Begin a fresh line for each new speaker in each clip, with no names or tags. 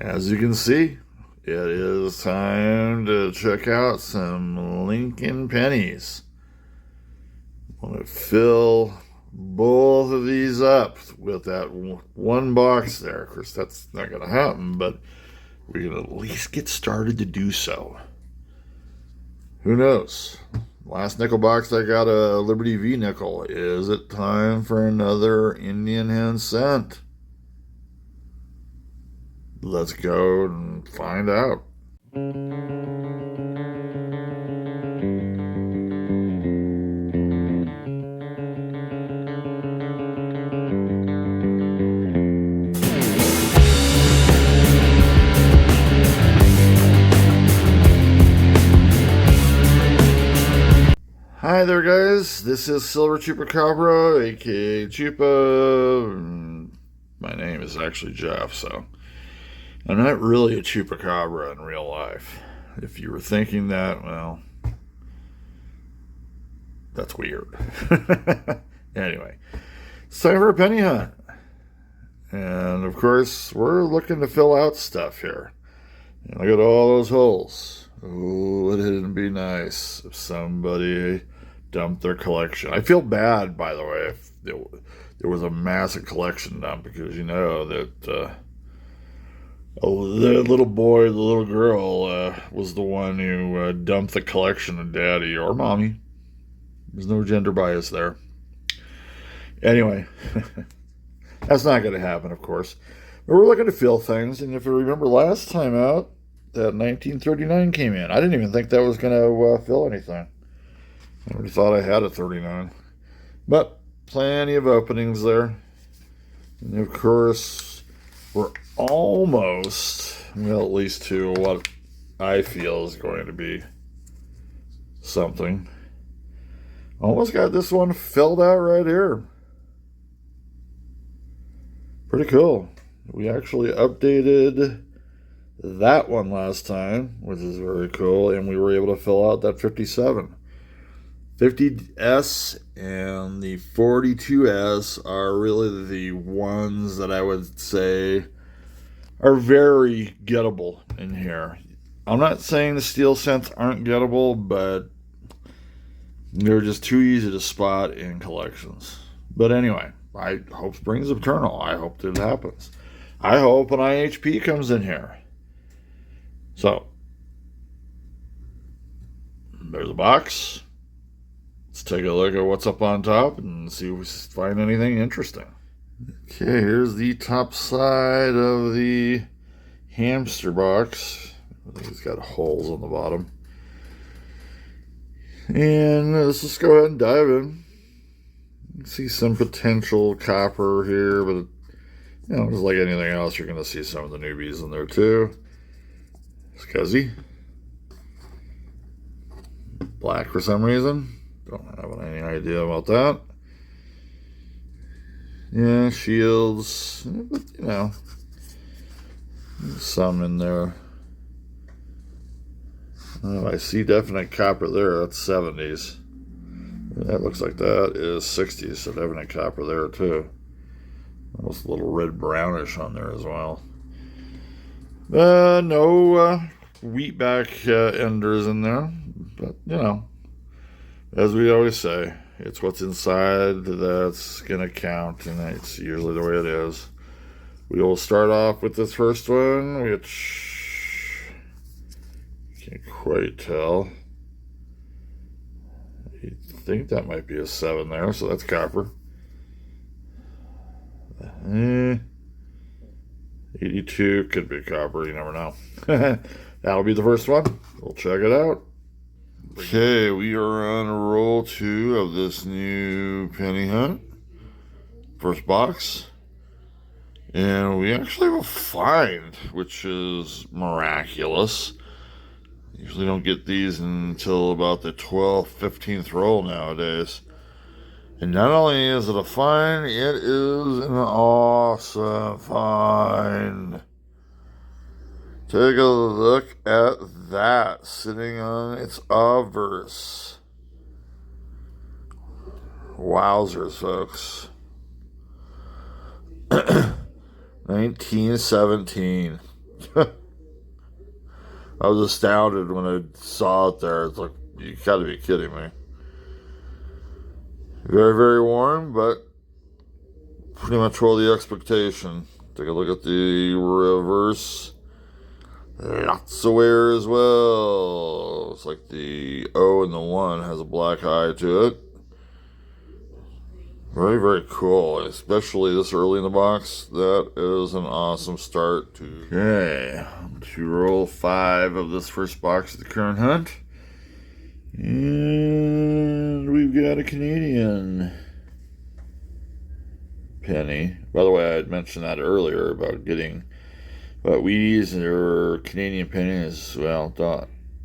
As you can see, it is time to check out some Lincoln pennies. I'm going to fill both of these up with that one box there. Of course, that's not going to happen, but we can at least get started to do so. Who knows? Last nickel box, I got a Liberty V nickel. Is it time for another Indian hen cent? Let's go and find out. Hi there, guys. This is Silver Chupacabra, aka Chupa. My name is actually Jeff, so I'm not really a Chupacabra in real life. If you were thinking that, well, that's weird. Anyway, it's time for a penny hunt. And of course, we're looking to fill out stuff here. And look at all those holes. Oh, wouldn't it be nice if somebody dumped their collection? I feel bad, by the way, if there was a massive collection dump, because you know that the little boy, the little girl was the one who dumped the collection of daddy or mommy. There's no gender bias there. Anyway, that's not going to happen, of course. But we're looking to fill things, and if you remember last time out, that 1939 came in. I didn't even think that was going to fill anything. I already thought I had a 39. But plenty of openings there. And of course, we're almost, well, at least to what I feel is going to be something. Almost got this one filled out right here. Pretty cool. We actually updated that one last time, which is very cool, and we were able to fill out that 57. 50S and the 42S are really the ones that I would say are very gettable in here. I'm not saying the steel cents aren't gettable, but they're just too easy to spot in collections. But anyway, I hope spring's eternal. I hope that it happens. I hope an IHP comes in here. So, there's a box. Let's take a look at what's up on top and see if we find anything interesting. Okay, here's the top side of the hamster box. I think it's got holes on the bottom. And let's just go ahead and dive in. You can see some potential copper here, but you know, just like anything else, you're going to see some of the newbies in there too. Scuzzy. Black for some reason. Don't have any idea about that. Yeah, shields. But, you know, some in there. Oh, I see definite copper there. That's 70s. That looks like that is 60s, so definite copper there too. Almost a little red brownish on there as well. No wheatback enders in there, but you know, as we always say, it's what's inside that's gonna count, and it's usually the way it is. We will start off with this first one, which you can't quite tell. I think that might be a 7 there, so that's copper. 82 could be copper, you never know. That'll be the first one. We'll check it out. Okay, we are on roll 2 of this new penny hunt. First box. And we actually have a find, which is miraculous. Usually don't get these until about the 12th, 15th roll nowadays. And not only is it a find, it is an awesome find. Take a look at that sitting on its obverse. Wowzers, folks. 1917. I was astounded when I saw it there. It's like, you gotta be kidding me. Very, very warm, but pretty much all the expectation. Take a look at the reverse. Lots of wear as well. It's like the O and the 1 has a black eye to it. Very, very cool, especially this early in the box. That is an awesome start to. Okay, to roll 5 of this first box of the current hunt. And we've got a Canadian penny. By the way, I had mentioned that earlier about getting wheaties or Canadian pennies. Well,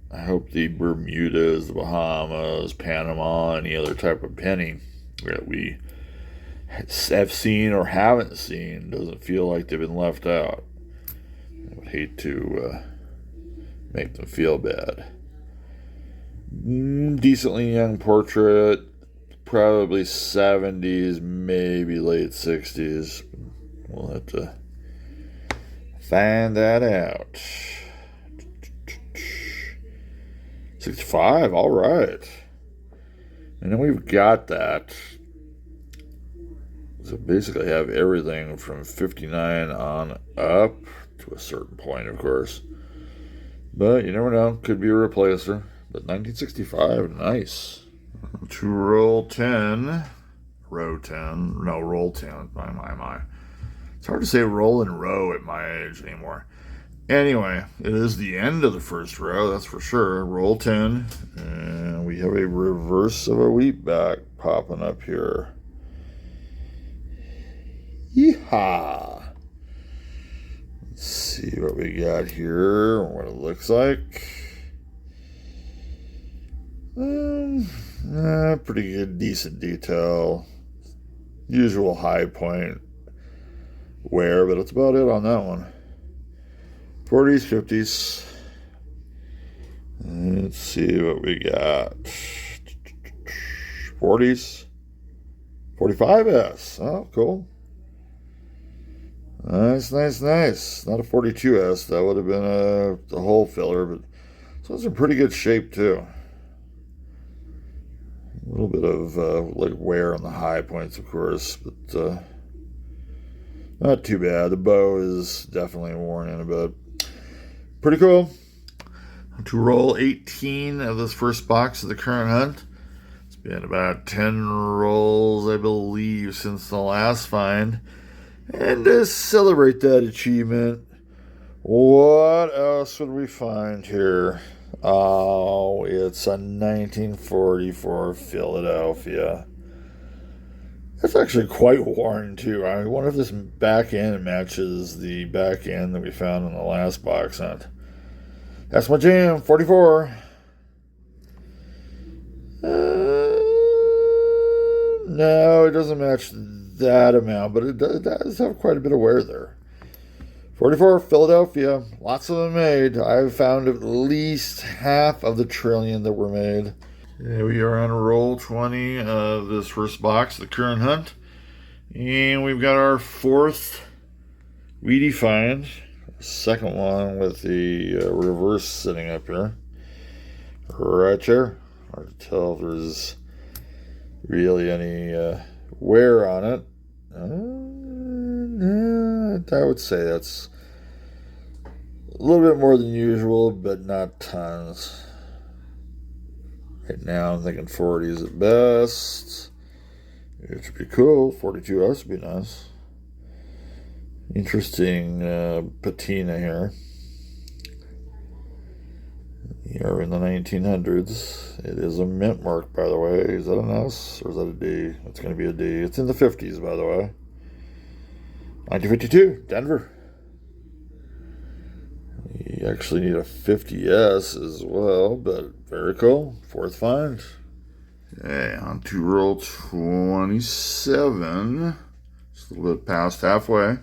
I hope the Bermudas, the Bahamas, Panama, any other type of penny that we have seen or haven't seen doesn't feel like they've been left out. I would hate to make them feel bad. Decently young portrait, probably 70s, maybe late 60s. We'll have to find that out. 65, all right. And then we've got that. So basically have everything from 59 on up to a certain point, of course. But you never know, could be a replacer. But 1965, nice. To roll 10. Row 10. No, roll 10. My. It's hard to say roll and row at my age anymore. Anyway, it is the end of the first row, that's for sure. Roll 10. And we have a reverse of a wheatback popping up here. Yeehaw! Let's see what we got here, what it looks like. Pretty good, decent detail. Usual high point wear, but that's about it on that one. 40s, 50s. Let's see what we got. 40s. 45S. Oh, cool. Nice. Not a 42S. That would have been a hole filler, but this one's in pretty good shape, too. A little bit of like wear on the high points, of course, but not too bad. The bow is definitely worn in a bit. Pretty cool. To roll 18 of this first box of the current hunt. It's been about 10 rolls, I believe, since the last find. And to celebrate that achievement, what else would we find here? Oh, it's a 1944 Philadelphia. That's actually quite worn, too. I wonder if this back end matches the back end that we found in the last box hunt. That's my jam, 44. No, it doesn't match that amount, but it does have quite a bit of wear there. 44, Philadelphia. Lots of them made. I've found at least half of the trillion that were made. Yeah, we are on roll 20 of this first box, the current hunt. And we've got our fourth wheatie find. Second one with the reverse sitting up here. Right there. Hard to tell if there's really any wear on it. I would say that's a little bit more than usual, but not tons. Right now I'm thinking 40s at best. It should be cool. 42S would be nice. Interesting patina here. Here in the 1900s. It is a mint mark, by the way. Is that an S or is that a D? It's going to be a D. It's in the 50s, by the way. 1952, Denver. You actually need a 50S as well, but very cool. Fourth find. Okay, on to roll 27. Just a little bit past halfway.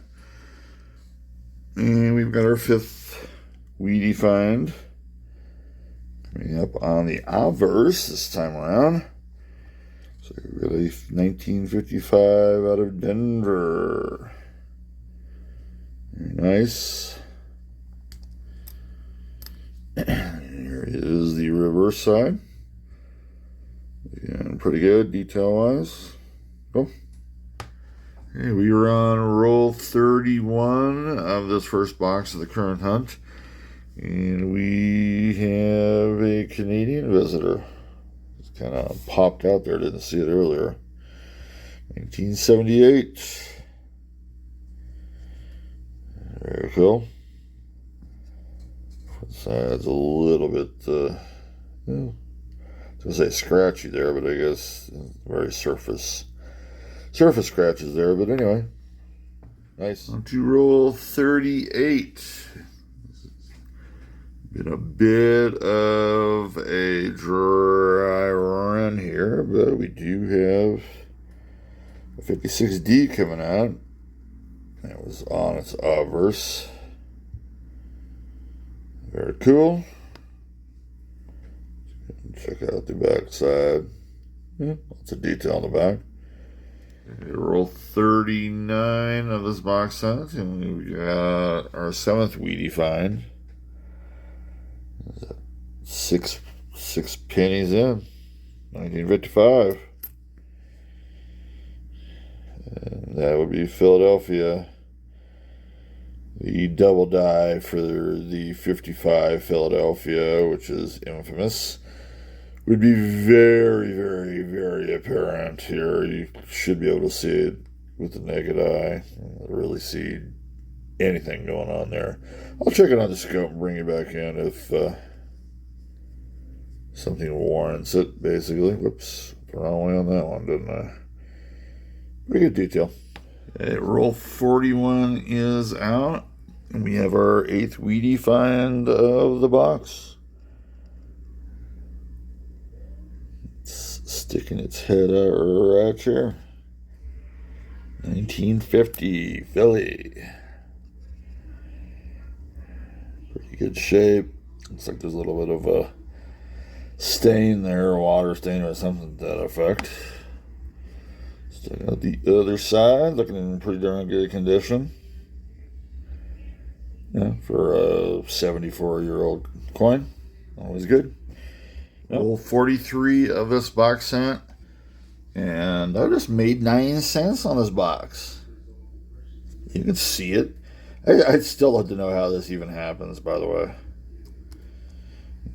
And we've got our fifth wheatie find. Coming up on the obverse this time around. So really 1955 out of Denver. Very nice. reverse side. Again, pretty good detail-wise. Cool. Okay, we are on roll 31 of this first box of the current hunt. And we have a Canadian visitor. It's kind of popped out there, didn't see it earlier. 1978. Very cool. Side's a little bit, I was going to say scratchy there, but I guess very surface scratches there. But anyway, nice. On to roll 38. Been a bit of a dry run here, but we do have a 56D coming out. That was on its obverse. Very cool. Check out the back side. Lots of detail on the back. Roll 39 of this box set, and we got our 7th wheatie find. Six pennies in, 1955. And that would be Philadelphia. The double die for the 55 Philadelphia, which is infamous, would be very, very, very apparent here. You should be able to see it with the naked eye. Really see anything going on there. I'll check it on the scope and bring it back in if something warrants it, basically. Whoops, the wrong way on that one, didn't I? Pretty good detail. Okay, roll 41 is out, and we have our 8th wheatie find of the box. It's sticking its head out right here. 1950 Philly. Pretty good shape. Looks like there's a little bit of a stain there, a water stain or something to that effect. Check out the other side, looking in pretty darn good condition. Yeah, for a 74-year-old coin, always good. Roll 43 of this box set, and I just made 9 cents on this box. You can see it. I'd still love to know how this even happens, by the way.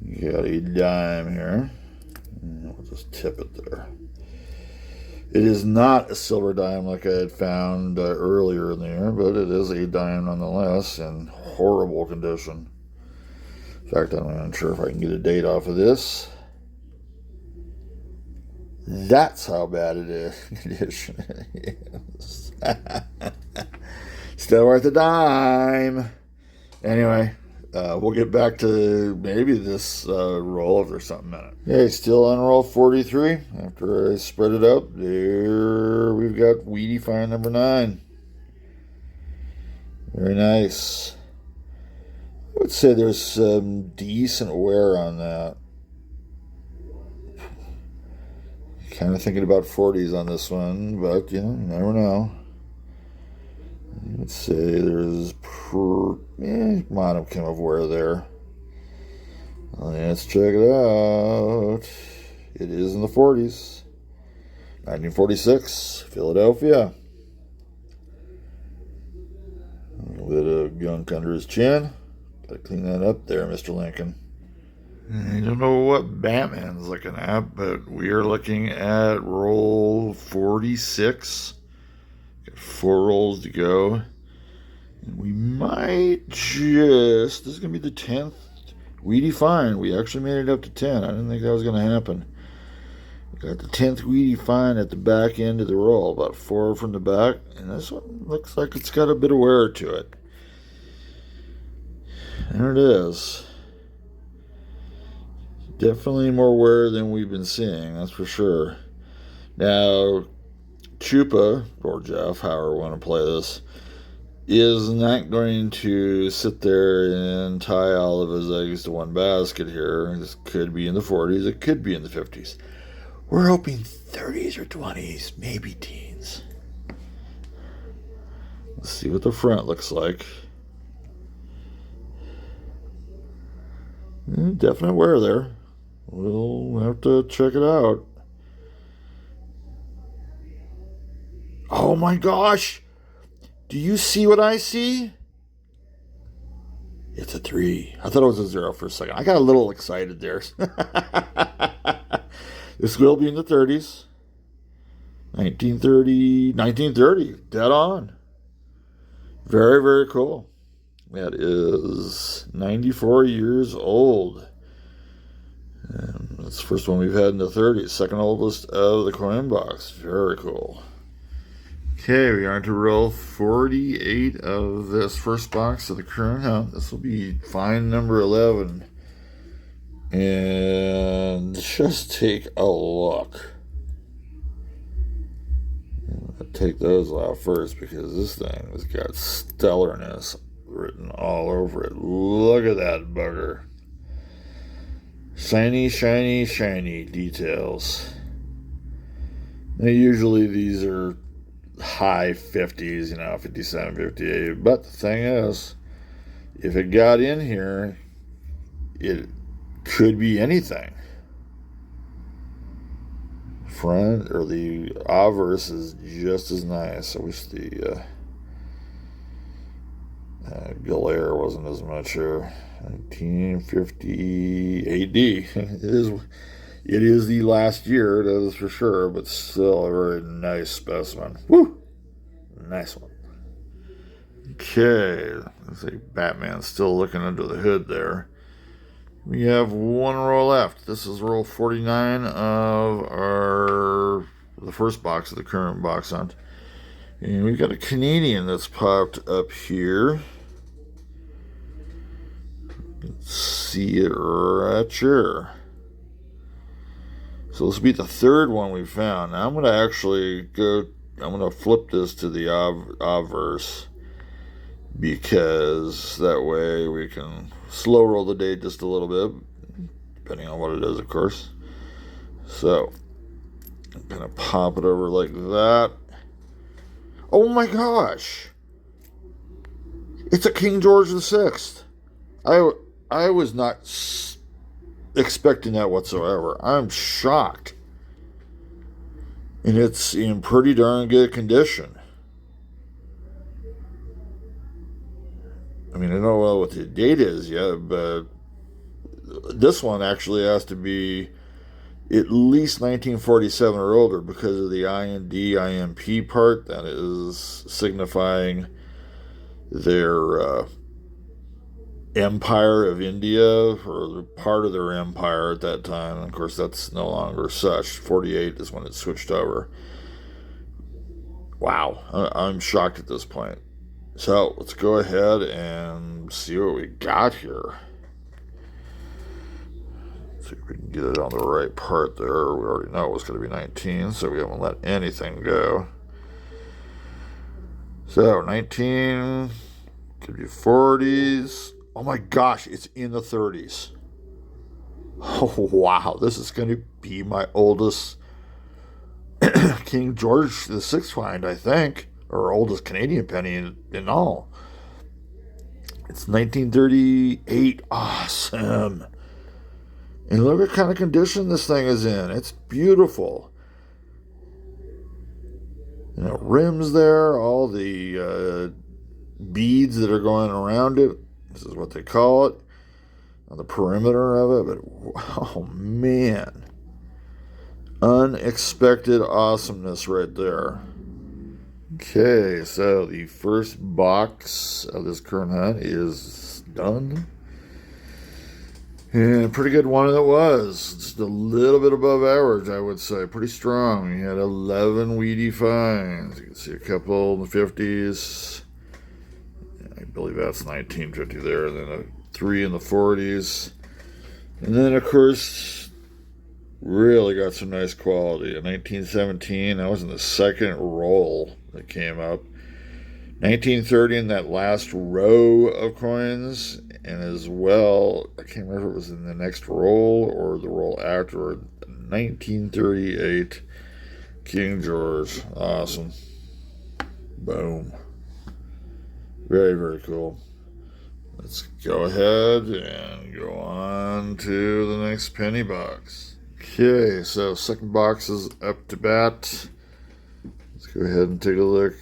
You got a dime here. I'll just tip it there. It is not a silver dime like I had found earlier in the year, but it is a dime nonetheless in horrible condition. In fact, I'm not even sure if I can get a date off of this. That's how bad it is. Yes. Still worth a dime. Anyway. We'll get back to maybe this roll if there's something in it. Okay, still on roll 43. After I spread it out, there we've got wheatie find number 9. Very nice. I would say there's some decent wear on that. Kind of thinking about 40s on this one, but you never know. Let's say there's modicum of wear there. Let's check it out. It is in the 40s. 1946, Philadelphia. A little bit of gunk under his chin. Gotta clean that up there, Mr. Lincoln. I don't know what Batman's looking at, but we are looking at roll 46. Got 4 rolls to go. And we might just... This is going to be the 10th wheatie find. We actually made it up to 10. I didn't think that was going to happen. We got the 10th wheatie find at the back end of the roll. About 4 from the back. And this one looks like it's got a bit of wear to it. There it is. Definitely more wear than we've been seeing, that's for sure. Now, Chupa, or Jeff, however we want to play this, is not going to sit there and tie all of his eggs to one basket here. This could be in the 40s, it could be in the 50s. We're hoping 30s or 20s, maybe teens. Let's see what the front looks like. Definite wear there. We'll have to check it out. Oh my gosh! Do you see what I see? It's a 3. I thought it was a 0 for a second. I got a little excited there. This will be in the 30s. 1930, dead on. Very, very cool. That is 94 years old. And that's the first one we've had in the 30s. Second oldest of the coin box. Very cool. Okay, we are to roll 48 of this first box of the current hunt. This will be find number 11. And just take a look. I'll take those off first because this thing has got stellarness written all over it. Look at that bugger. Shiny, shiny, shiny details. Now, usually these are high 50s, 57, 58. But the thing is, if it got in here, it could be anything. Front or the obverse is just as nice. I wish the glare wasn't as much here. 1950 AD. It is the last year, that is for sure, but still a very nice specimen. Woo! Nice one. Okay, let's see, Batman's still looking under the hood there. We have one roll left. This is roll 49 of the first box of the current box hunt. And we've got a Canadian that's popped up here. Let's see it right here. So this will be the third one we found. Now I'm going to flip this to the obverse because that way we can slow roll the date just a little bit, depending on what it is, of course. So I'm going to pop it over like that. Oh my gosh! It's a King George VI. I was not expecting that whatsoever. I'm shocked. And it's in pretty darn good condition. I mean, I don't know what the date is yet, but this one actually has to be at least 1947 or older because of the IND-IMP part that is signifying their empire of India, or part of their empire at that time. And of course, that's no longer such. 48 is when it switched over. Wow, I'm shocked at this point. So let's go ahead and see what we got here. See if we can get it on the right part there. We already know it was going to be 19, so we haven't let anything go. So 19 could be 40s. Oh my gosh, it's in the 30s. Oh wow, this is going to be my oldest King George VI find, I think, or oldest Canadian penny in all. It's 1938. Awesome. And look what kind of condition this thing is in. It's beautiful. Rims there, all the beads that are going around it. This is what they call it, on the perimeter of it. But oh man, unexpected awesomeness right there. Okay, so the first box of this current hunt is done. And a pretty good one it was. Just a little bit above average, I would say. Pretty strong. We had 11 wheatie finds. You can see a couple in the 50s. I believe that's 1950 there. And then a 3 in the 40s. And then, of course, really got some nice quality. In 1917, that was in the second roll that came up. 1930 in that last row of coins. And as well, I can't remember if it was in the next roll or the roll after. 1938 King George. Awesome. Boom. Very, very cool. Let's go ahead and go on to the next penny box. Okay, so second box is up to bat. Let's go ahead and take a look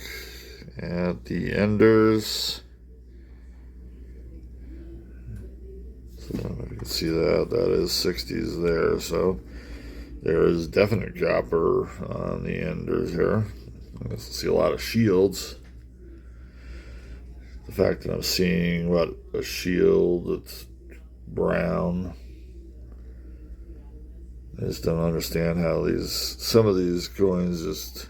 at the enders. So you can see that is 60s there. So there is definite copper on the enders here. I see a lot of shields. The fact that I'm seeing a shield that's brown. I just don't understand how some of these coins just,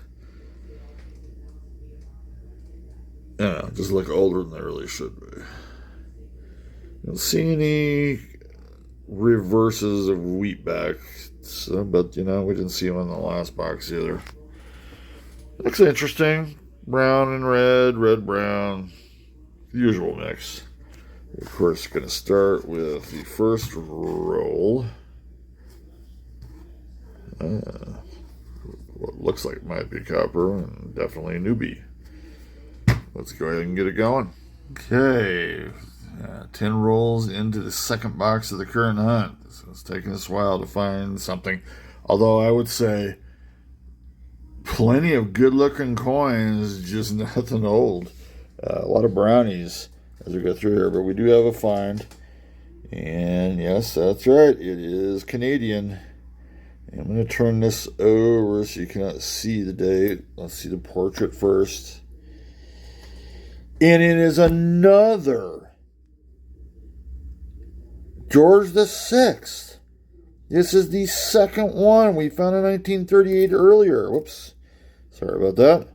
I don't know, just look older than they really should be. I don't see any reverses of wheatbacks, but we didn't see them in the last box either. Looks interesting. Brown and red, red, brown. Usual mix. Of course, going to start with the first roll. What looks like it might be copper, and definitely a newbie. Let's go ahead and get it going. Okay, 10 rolls into the second box of the current hunt. So it's taking us a while to find something. Although I would say plenty of good-looking coins, just nothing old. A lot of brownies as we go through here, but we do have a find. And yes, that's right, it is Canadian. I'm going to turn this over so you cannot see the date. Let's see the portrait first. And it is another George VI. This is the second one. We found in 1938 earlier. Whoops. Sorry about that.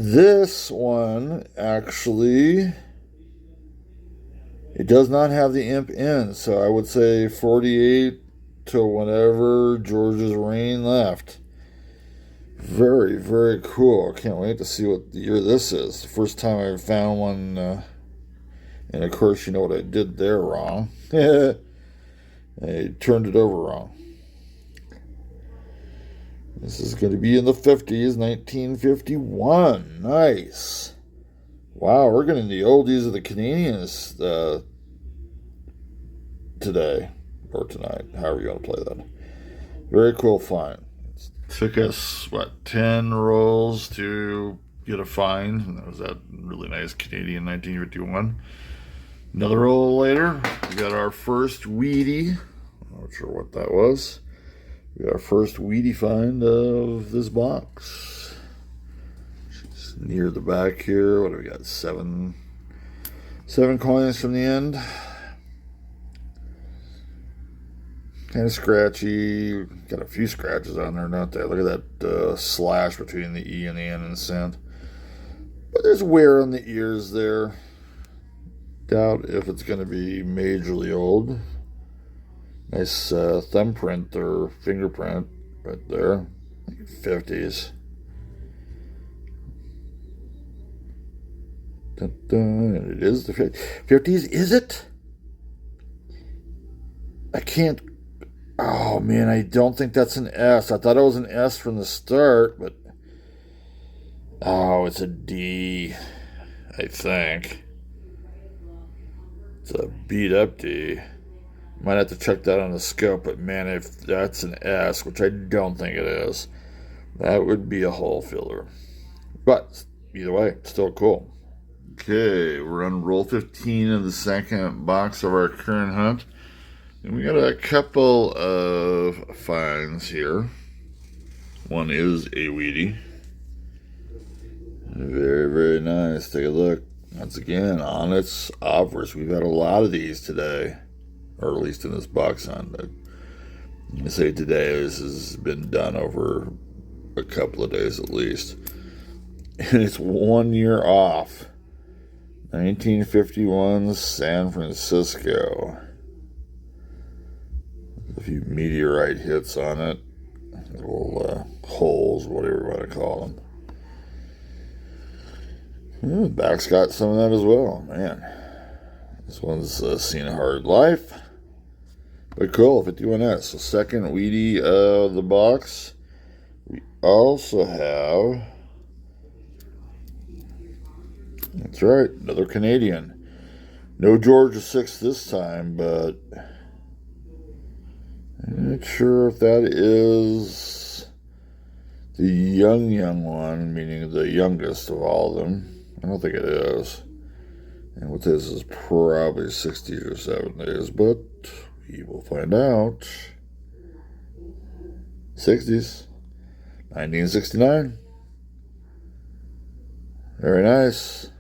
This one, actually, it does not have the imp in, so I would say 48 to whenever George's reign left. Very, very cool. Can't wait to see what year this is. The first time I found one, and of course, you know what I did there wrong. I turned it over wrong. This is going to be in the 50s, 1951. Nice. Wow, we're getting the oldies of the Canadians today, or tonight, however you want to play that. Very cool find. It took us, 10 rolls to get a find, and that was that really nice Canadian 1951. Another roll later, we got our first wheatie. I'm not sure what that was. We got our first wheatie find of this box. She's near the back here. What do we got? Seven coins from the end. Kind of scratchy. Got a few scratches on there, not there. Look at that slash between the E and the N and cent. But there's wear on the ears there. Doubt if it's going to be majorly old. Nice thumbprint or fingerprint right there. 50s. Dun, dun, and it is the 50s. Is it? I can't. Oh, man, I don't think that's an S. I thought it was an S from the start, but. Oh, it's a D, I think. It's a beat up D. Might have to check that on the scope, but man, if that's an S, which I don't think it is, that would be a hole filler. But either way, still cool. Okay, we're on roll 15 of the second box of our current hunt. And we got a couple of finds here. One is a wheatie. Very, very nice. Take a look. Once again, on its obverse. We've had a lot of these today. Or at least in this box hunt. I say today, this has been done over a couple of days at least. And it's 1 year off. 1951 San Francisco. A few meteorite hits on it. Little holes, whatever you want to call them. The back's got some of that as well. Man, this one's seen a hard life. But cool, 51S. So second wheatie of the box. We also have That's right, another Canadian. No Georgia 6 this time, but I'm not sure if that is the young one, meaning the youngest of all of them. I don't think it is. And what this is probably 60s or 70s, but we will find out. 60s, 1969. Very nice.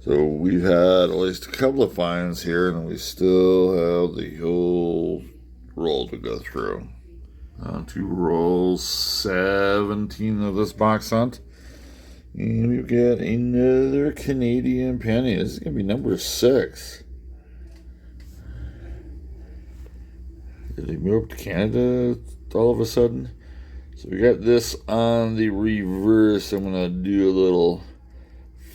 So we've had at least a couple of finds here, and we still have the whole roll to go through. On to roll 17 of this box hunt. And we've got another Canadian penny. This is going to be number 6. Did they move up to Canada all of a sudden? So we got this on the reverse. I'm going to do a little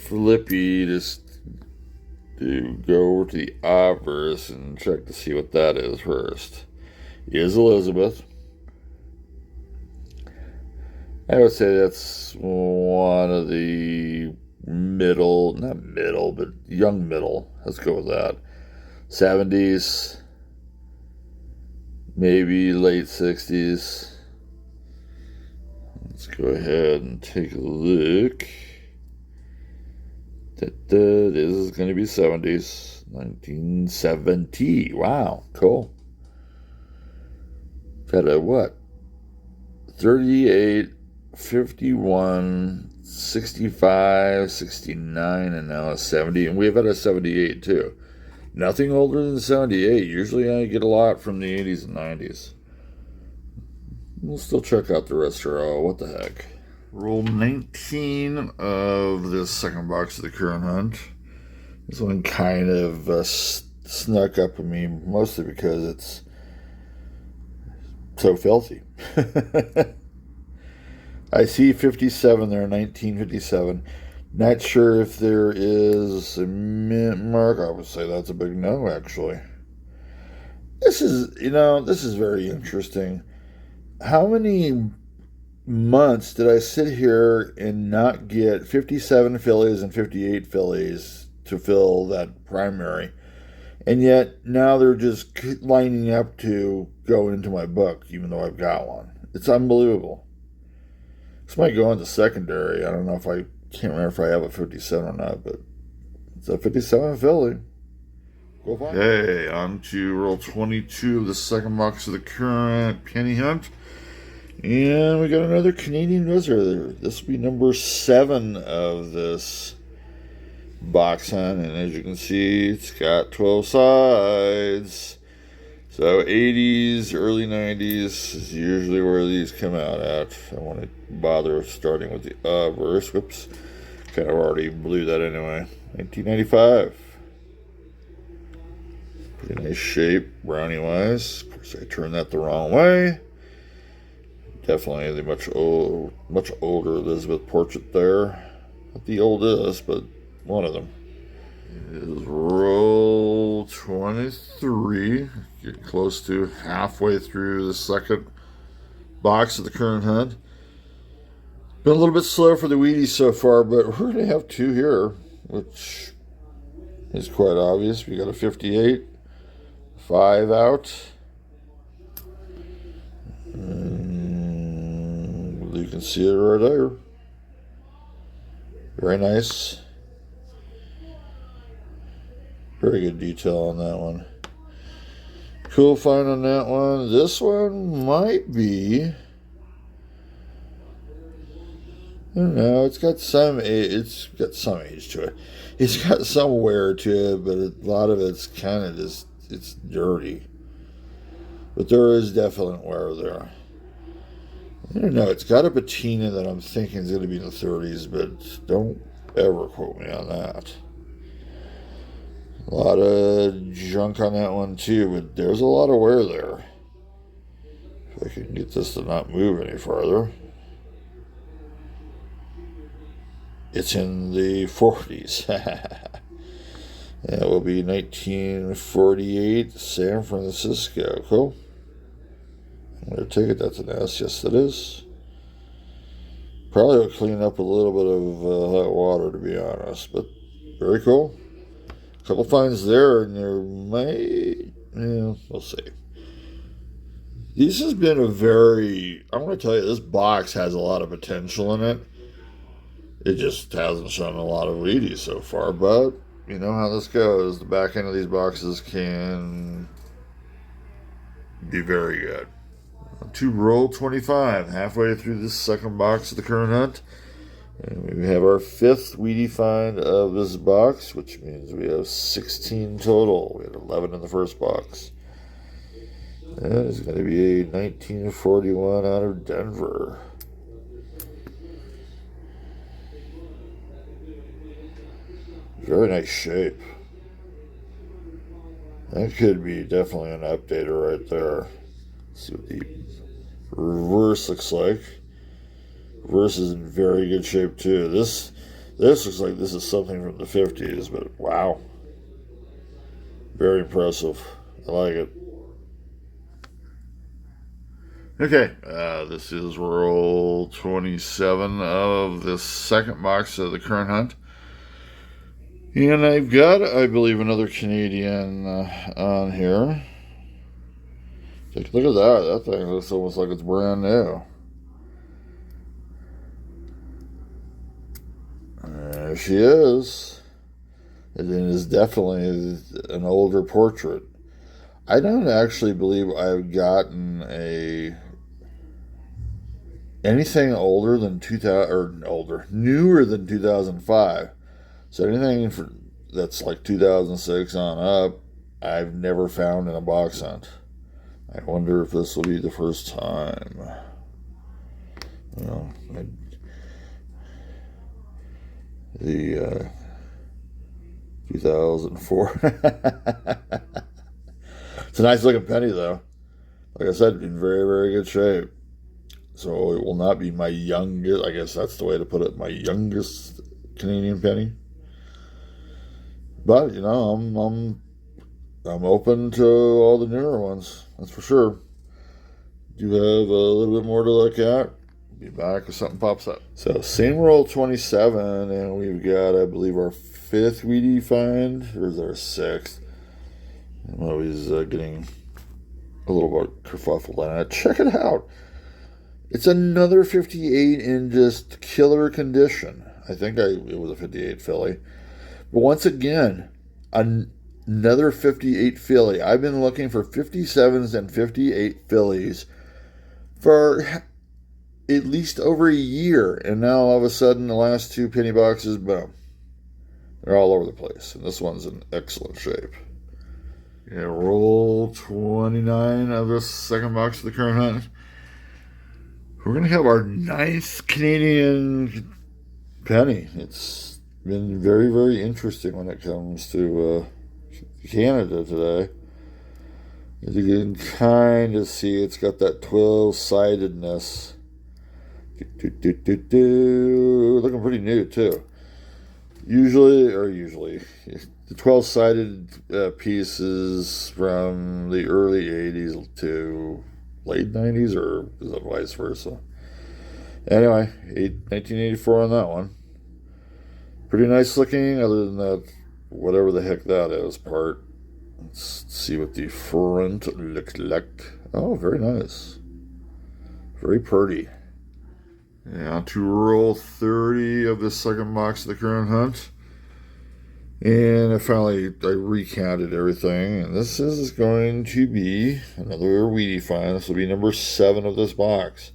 flippy just to go over to the obverse and check to see what that is first. Is Elizabeth. I would say that's one of the middle, not middle, but young middle. Let's go with that. 70s, maybe late 60s. Let's go ahead and take a look. This is going to be 70s. 1970. Wow, cool. Got a what? 38, 51, 65, 69, and now a 70. And we've had a 78 too. Nothing older than 78. Usually I get a lot from the 80s and 90s. We'll still check out the rest of our, what the heck. Roll 19 of this second box of the current hunt. This one kind of snuck up on me, mostly because it's so filthy. I see 57 there, 1957. Not sure if there is a mint mark. I would say that's a big no, actually. This is very interesting. How many months did I sit here and not get 57 fillies and 58 fillies to fill that primary? And yet now they're just lining up to go into my book, even though I've got one. It's unbelievable. This might go into secondary. I don't know if I can't remember if I have a 57 or not, but it's a 57 filly. Go find it. Okay, on to roll 22 of the second box of the current penny hunt. And we got another Canadian visitor. This will be number 7 of this box hunt. And as you can see, it's got 12 sides. So 80s, early 90s is usually where these come out at. I want to bother starting with the verse. Whoops. Kind of already blew that anyway. 1995. Pretty nice shape, brownie-wise. Of course, I turned that the wrong way. Definitely the much older Elizabeth portrait there. Not the oldest, but one of them. It is roll 23. Get close to halfway through the second box of the current hunt. Been a little bit slow for the wheaties so far, but we're going to have 2 here, which is quite obvious. We got a 58, 5 out. And you can see it right there. Very nice. Very good detail on that one. Cool find on that one. This one might be, I don't know, it's got some age to it. It's got some wear to it, but a lot of it's kind of just, it's dirty. But there is definite wear there. I don't know, it's got a patina that I'm thinking is going to be in the 30s, but don't ever quote me on that. A lot of junk on that one too, but there's a lot of wear there. If I can get this to not move any farther. It's in the 40s. That will be 1948, San Francisco. Cool. I'm going to take it. That's an S. Yes, it is. Probably will clean up a little bit of hot water, to be honest. But very cool. A couple finds there, and there might... Yeah, we'll see. This has been a very... I want to tell you, this box has a lot of potential in it. It just hasn't shown a lot of wheaties so far, but you know how this goes. The back end of these boxes can be very good. To roll 25, halfway through this second box of the current hunt. And we have our fifth wheatie find of this box, which means we have 16 total. We had 11 in the first box. That is going to be a 1941 out of Denver. Very nice shape. That could be definitely an updater right there. Let's see what the reverse looks like. Reverse is in very good shape too. This looks like this is something from the 50s, but wow. Very impressive. I like it. Okay, this is roll 27 of this second box of the current hunt. And I've got, I believe, another Canadian on here. Take a look at that. That thing looks almost like it's brand new. There she is. It is definitely an older portrait. I don't actually believe I've gotten anything older than 2000, or newer than 2005. So anything that's like 2006 on up, I've never found in a box hunt. I wonder if this will be the first time. Well, the 2004. It's a nice looking penny, though. Like I said, in very, very good shape. So it will not be my youngest, I guess that's the way to put it, my youngest Canadian penny. But, you know, I'm open to all the newer ones, that's for sure. Do have a little bit more to look at. Be back if something pops up. So, same roll 27, and we've got, I believe, our fifth wheatie find, or is there a sixth? I'm always getting a little bit kerfuffled on it. Check it out. It's another 58 in just killer condition. I think it was a 58 filly. But once again, another 58 filly. I've been looking for 57s and 58 fillies for at least over a year. And now all of a sudden, the last two penny boxes, boom. They're all over the place. And this one's in excellent shape. Yeah, roll 29 of this second box of the current hunt. We're going to have our ninth Canadian penny. It's been very, very interesting when it comes to Canada today. As you can kind of see, it's got that 12-sidedness. Looking pretty new, too. Usually, the 12-sided pieces from the early 80s to late 90s, or is it vice versa? Anyway, 1984 on that one. Pretty nice looking, other than that, whatever the heck that is part. Let's see what the front looks like. Oh, very nice. Very pretty. Yeah, to roll 30 of this second box of the current hunt. And I recounted everything, and this is going to be another wheatie find. This will be number 7 of this box.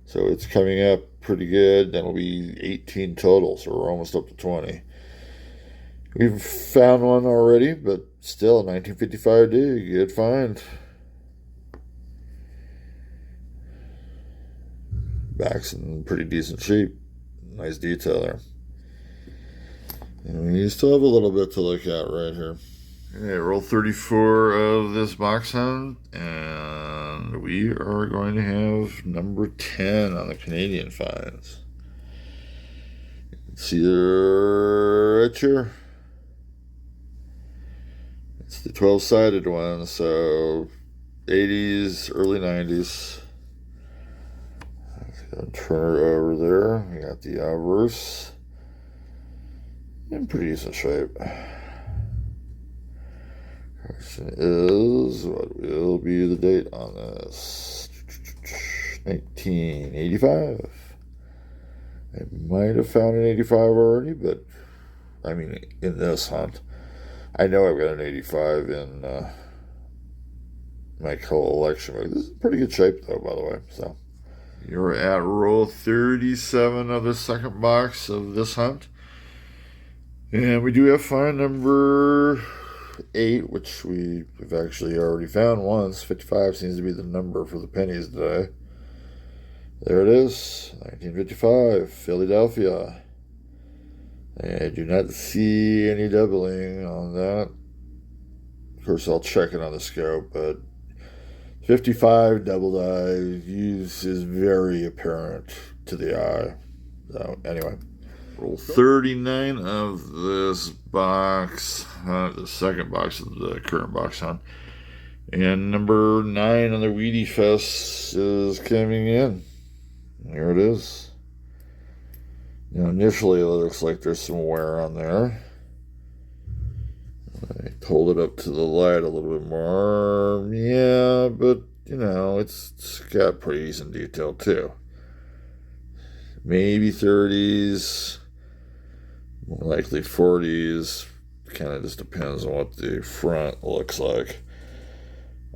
So it's coming up pretty good. That'll be 18 total, so we're almost up to 20. We've found one already, but still, 1955 dig. Good find. Back's in pretty decent shape. Nice detail there. And we still have a little bit to look at right here. Okay, roll 34 of this box hunt, and we are going to have number 10 on the Canadian finds. You can see right here. It's the 12-sided one, so 80s, early 90s. Gonna turn her over there. We got the reverse in pretty decent shape. Question is, what will be the date on this? 1985. I might have found an 85 already, but I mean, in this hunt, I know I've got an 85 in my collection. This is pretty good shape, though, by the way. So you're at roll 37 of the second box of this hunt. And we do have find number 8, which we've actually already found once. 55 seems to be the number for the pennies today. There it is, 1955, Philadelphia. I do not see any doubling on that. Of course, I'll check it on the scope, but 55 double eye use is very apparent to the eye. So, anyway. Roll 39 of this box, the second box of the current box hunt. And number 9 on the Wheatie Fest is coming in. There it is. Now, initially, it looks like there's some wear on there. I hold it up to the light a little bit more. Yeah, but, you know, it's got pretty decent detail, too. Maybe 30s. More likely 40s. Kind of just depends on what the front looks like.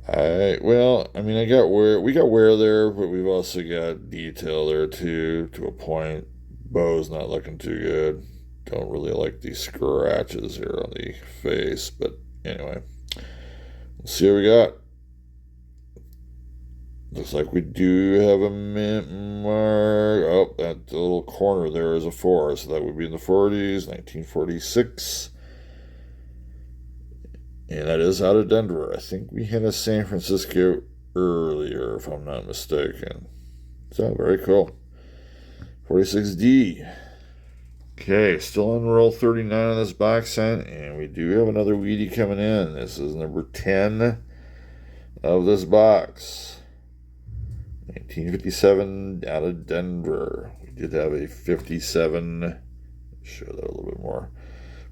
We got wear there, but we've also got detail there too, to a point. Bow's not looking too good. Don't really like these scratches here on the face, but anyway. Let's see what we got. Looks like we do have a mint mark. Oh, that little corner there is a 4, so that would be in the 40s, 1946. And that is out of Denver. I think we had a San Francisco earlier, if I'm not mistaken. So, very cool. 46D. Okay, still on roll 39 on this box set, and we do have another wheatie coming in. This is number 10 of this box. 1957 out of Denver. We did have a 57. Show that a little bit more.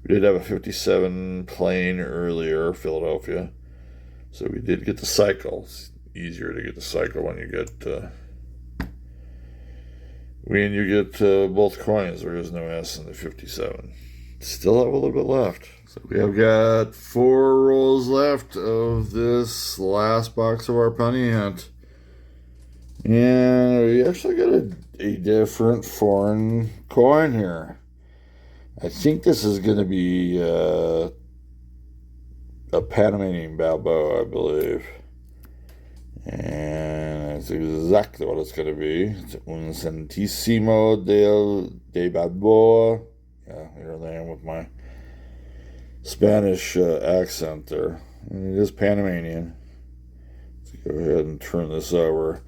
We did have a 57 plane earlier, Philadelphia. So we did get the cycle. It's easier to get the cycle when you get both coins. There is no S in the 57. Still have a little bit left. So we have got 4 rolls left of this last box of our penny hunt. And we actually got a different foreign coin here. I think this is going to be a Panamanian Balboa, I believe. And that's exactly what it's going to be. It's Un Centésimo de Balboa. Yeah, here I am with my Spanish accent there. And it is Panamanian. Let's go ahead and turn this over.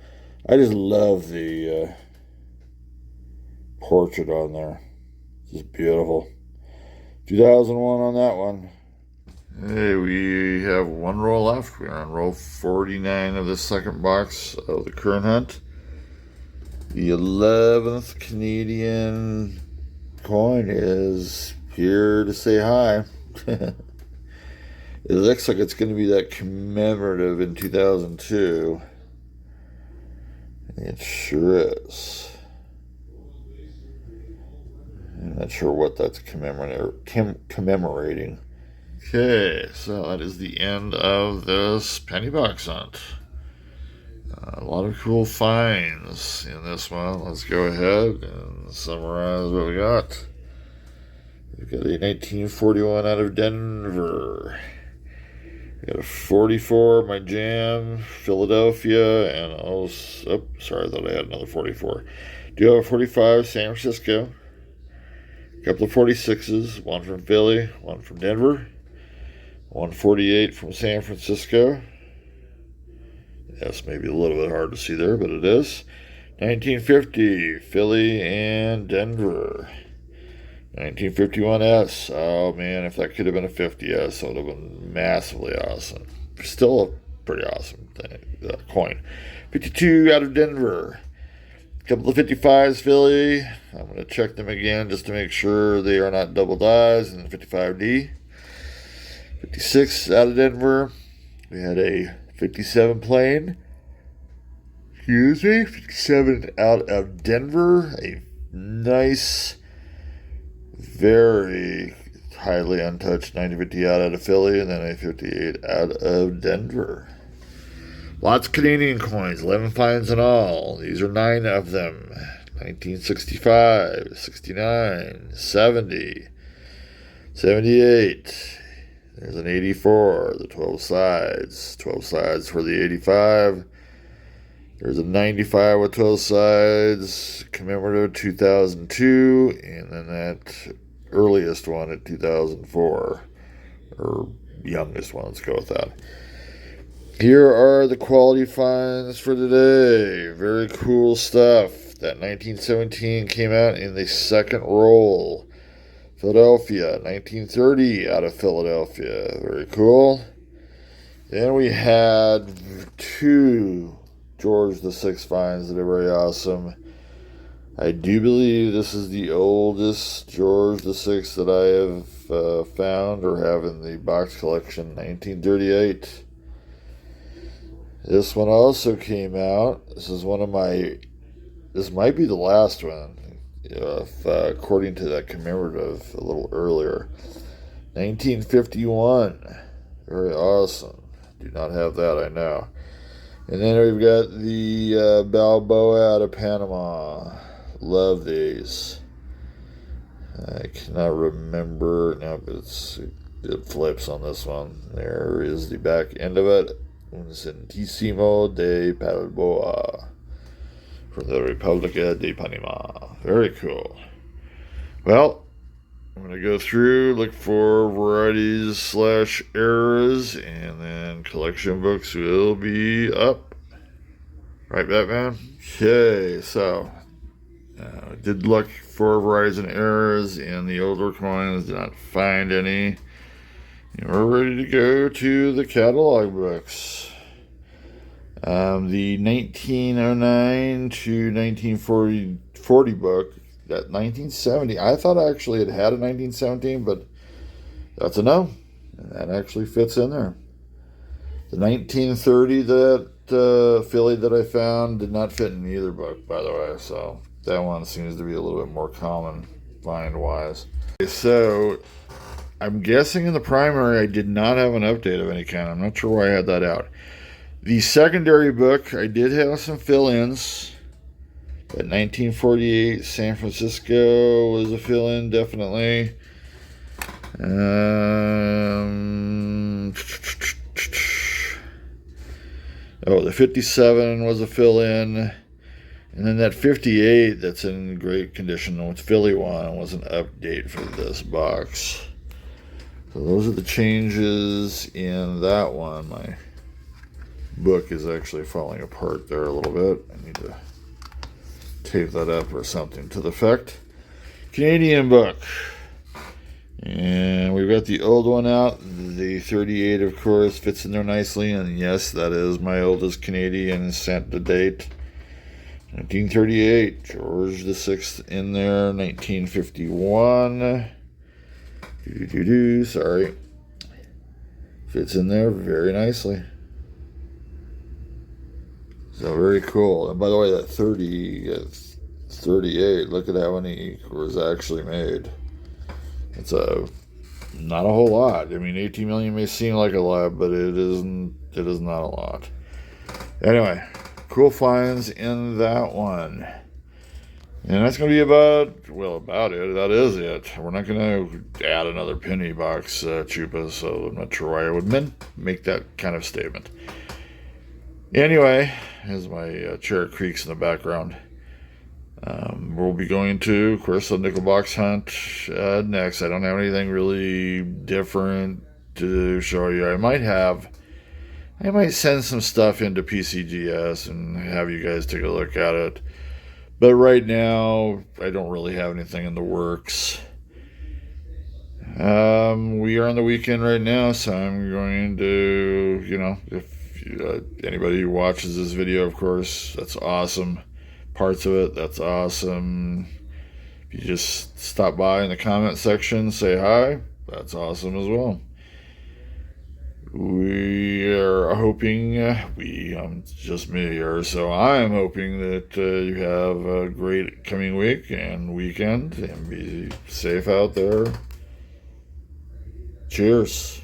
I just love the portrait on there. Just beautiful. 2001 on that one. Hey, we have 1 roll left. We're on roll 49 of the second box of the current hunt. The 11th Canadian coin is here to say hi. It looks like it's going to be that commemorative in 2002. It sure is. I'm not sure what that's commemorating. Okay, so that is the end of this penny box hunt. A lot of cool finds in this one. Let's go ahead and summarize what we got. We've got a 1941 out of Denver. We got a 44, my jam, Philadelphia, and also, sorry, I thought I had another 44. Do have a 45, San Francisco. A couple of 46s, one from Philly, one from Denver. 148 from San Francisco. Yes, maybe a little bit hard to see there, but it is. 1950, Philly and Denver. 1951S. Oh, man, if that could have been a 50S, that would have been massively awesome. Still a pretty awesome thing, coin. 52 out of Denver. Couple of 55s Philly. I'm going to check them again just to make sure they are not double dyes. And 55D. 56 out of Denver. We had a 57 plane. Excuse me. 57 out of Denver. A nice, very highly untouched 9050 out of Philly. And then a 58 out of Denver. Lots of Canadian coins, 11 finds in all. These are 9 of them. 1965, 69, 70, 78. There's an 84, the 12 sides. 12 sides for the 85. There's a 95 with 12 sides, commemorative 2002, and then that earliest one at 2004, or youngest one, let's go with that. Here are the quality finds for today. Very cool stuff. That 1917 came out in the second roll. Philadelphia, 1930 out of Philadelphia. Very cool. Then we had 2 George VI finds that are very awesome. I do believe this is the oldest George VI that I have found or have in the box collection, 1938. This one also came out. This is one of my... This might be the last one, according to that commemorative a little earlier. 1951. Very awesome. Do not have that, I know. And then we've got the Balboa out of Panama. Love these. I cannot remember. No, but it flips on this one. There is the back end of it. Un Centésimo de Balboa from the República de Panama. Very cool. Well, I'm going to go through, look for varieties / errors, and then collection books will be up. Right, Batman? Okay, so did look for varieties and errors in the older coins, did not find any. And we're ready to go to the catalog books. The 1909 to 1940 book, that 1970, I thought actually it had a 1917, but that's a no. And that actually fits in there. The 1930 that Philly that I found did not fit in either book, by the way. So that one seems to be a little bit more common find-wise. So I'm guessing in the primary I did not have an update of any kind. I'm not sure why I had that out. The secondary book, I did have some fill-ins. That 1948 San Francisco was a fill-in, definitely. The 57 was a fill-in. And then that 58 that's in great condition with Philly one was an update for this box. So those are the changes in that one. My book is actually falling apart there a little bit. I need to tape that up or something to the effect. Canadian book. And we've got the old one out. The 38, of course, fits in there nicely. And yes, that is my oldest Canadian sent to date. 1938, George VI in there. 1951. Sorry. Fits in there very nicely. So very cool. And by the way, that 38, look at how many was actually made. It's not a whole lot. I mean, 18 million may seem like a lot, but it isn't. It is not a lot. Anyway, cool finds in that one. And that's going to be about it. That is it. We're not going to add another penny box chupa, so I'm not sure why I would make that kind of statement. Anyway, as my chair creaks in the background, we'll be going to, of course, the nickel box hunt next. I don't have anything really different to show you. I might send some stuff into PCGS and have you guys take a look at it. But right now, I don't really have anything in the works. We are on the weekend right now, so I'm going to, if anybody who watches this video, of course, that's awesome. parts of it, that's awesome. If you just stop by in the comment section, say hi, that's awesome as well. We are hoping, just me here, so I am hoping that you have a great coming week and weekend and be safe out there. Cheers.